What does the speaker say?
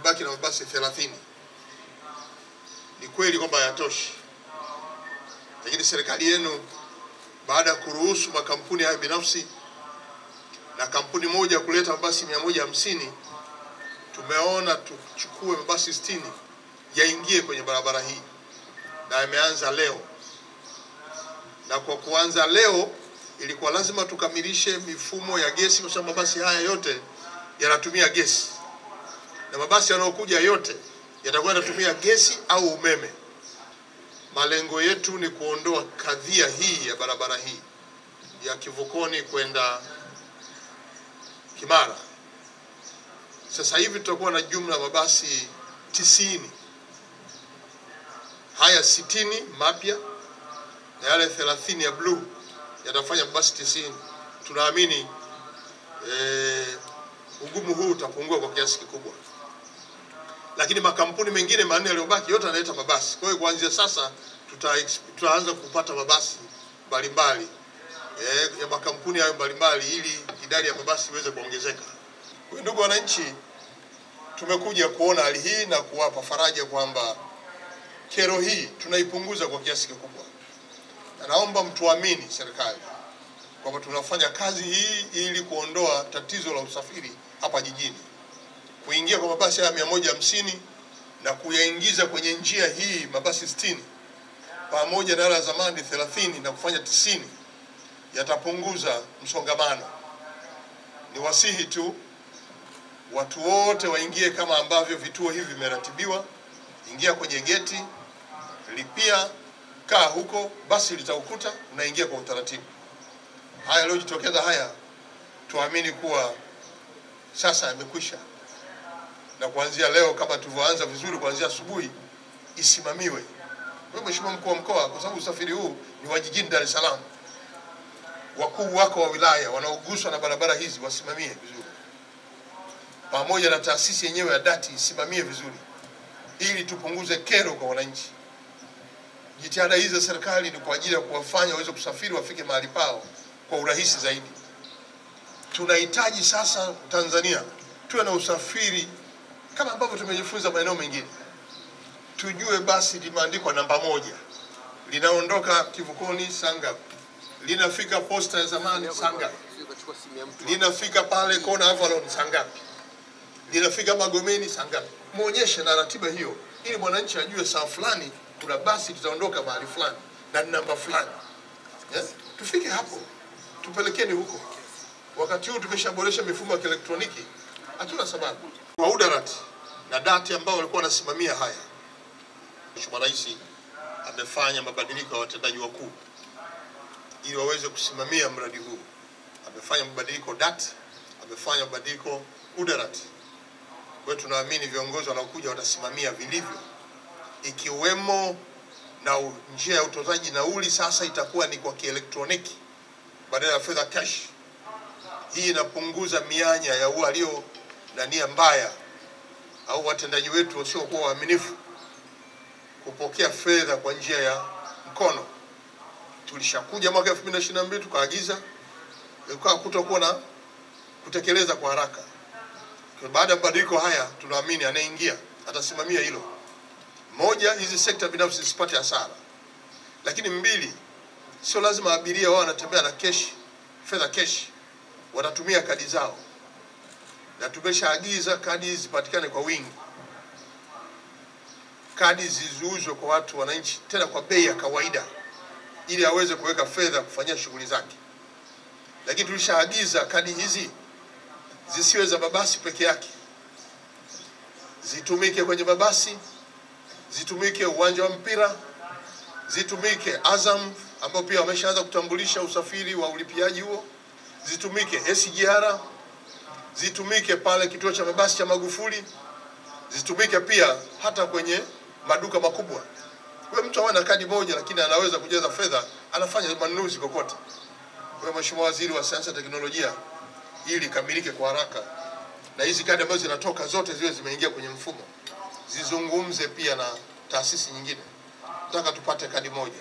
tumebaki na mabasi 30. Ni kweli kwamba hayatoshi, lakini serikali yenu baada ya kuruhusu makampuni haya binafsi na kampuni moja kuleta mabasi 150, tumeona tuchukue mabasi 60 yaingie kwenye barabara hii, na yameanza leo. Na kwa kuanza leo ilikuwa lazima tukamilishe mifumo ya gesi, kwa sababu mabasi haya yote yanatumia gesi, na mabasi yanayokuja yote yatakuwa yanatumia gesi au umeme. Malengo yetu ni kuondoa kadhia hii ya barabara hii ya Kivukoni kwenda Kimara. Sasa hivi tutakuwa na jumla mabasi 90. Haya 60 mapya na yale 30 ya blue yatafanya mabasi 90. Tunaamini ugumu huu utapungua kwa kiasi kikubwa. Lakini makampuni mengine 4 yaliyobaki yote yanaleta mabasi. Kwa hiyo kuanzia sasa tutaanza kupata mabasi mbalimbali ya makampuni hayo mbalimbali, ili idadi ya mabasi iweze kuongezeka. Kwa ndugu wananchi, tumekuja kuona hali hii na kuwapa faraja kwamba kero hii tunaipunguza kwa kiasi kikubwa. Na naomba mtuamini serikali kwamba tunafanya kazi hii ili kuondoa tatizo la usafiri hapa jijini. Kuingia kwa mabasi haya 150 na kuyaingiza kwenye njia hii mabasi 60 pamoja na yale zamani 30 na kufanya 90 yatapunguza msongamano. Ni wasihi tu watu wote waingie kama ambavyo vituo hivi vimeratibiwa. Ingia kwenye geti, lipia, kaa huko, basi litaukuta, unaingia kwa utaratibu. Haya leo jitokeza haya, tuamini kuwa sasa yamekwisha. Na kuanzia leo, kama tulivyoanza vizuri kuanzia asubuhi, isimamiwe. Wewe Mheshimiwa Mkuu wa Mkoa, kwa sababu usafiri huu ni wa jijini Dar es Salaam, wakuu wako wa wilaya wanaoguswa na barabara hizi wasimamie vizuri, pamoja na taasisi yenyewe ya dati isimamie vizuri, ili tupunguze kero kwa wananchi. Jitihada hizi za serikali ni kwa ajili ya kuwafanya waweze kusafiri, wafike mahali pao kwa urahisi zaidi. Tunahitaji sasa Tanzania tuwe na usafiri kama ambavyo tumejifunza maeneo mengine. Tujue basi limeandikwa namba 1, linaondoka Kivukoni saa ngapi, linafika posta ya zamani saa ngapi, linafika pale kona Avalon saa ngapi, linafika Magomeni saa ngapi. Muonyeshe na ratiba hiyo, ili mwananchi ajue saa fulani kuna basi litaondoka mahali fulani na namba fulani. Tufike hapo, tupelekeni huko. Wakati huu tumeshaboresha mifumo ya kielektroniki, hatuna sababu. Kwa udarati na dati ambao walikuwa wanasimamia haya, Mheshimiwa Rais amefanya mabadiliko ya watendaji wakuu ili waweze kusimamia mradi huu. Amefanya mabadiliko dati, amefanya mabadiliko udarati. Kwa hiyo tunaamini viongozi wanaokuja watasimamia vilivyo, ikiwemo na njia ya utozaji nauli sasa itakuwa ni kwa kielektroniki badala ya fedha cash. Hii inapunguza mianya ya walio na nia mbaya au watendaji wetu wasiokuwa waaminifu kupokea fedha kwa njia ya mkono. Tulishakuja mwaka 2022 tukaagiza kutokuwa na kutekeleza kwa haraka. Kwa baada ya mabadiliko haya tunaamini anaingia atasimamia hilo. 1, hizi sekta binafsi zisipate hasara. Lakini 2, sio lazima abiria wao wanatembea na cash, fedha cash. Watatumia kadi zao. Na tumeshaagiza kadi zipatikane kwa wingi. Kadi ziuzwe kwa watu wananchi tena kwa bei ya kawaida, ili aweze kuweka fedha kufanyia shughuli zake. Lakini tulishaagiza kadi hizi zisiwe za mabasi peke yake. Zitumike kwenye mabasi, zitumike uwanja wa mpira, zitumike Azam ambao pia wameshaanza kutambulisha usafiri wa ulipiaji huo, zitumike SGR, zitumike pale kituo cha mabasi cha Magufuli, zitumike pia hata kwenye maduka makubwa. Kwa mtu ana kadi moja lakini anaweza kujaza fedha, anafanya manunuzi kokote. Kwa Mheshimiwa Waziri wa Sayansi na Teknolojia, ili kamilike kwa haraka na hizi kadi ambazo zinatoka zote ziwe zimeingia kwenye mfumo, zizungumze pia na taasisi nyingine. Nataka tupate kadi moja.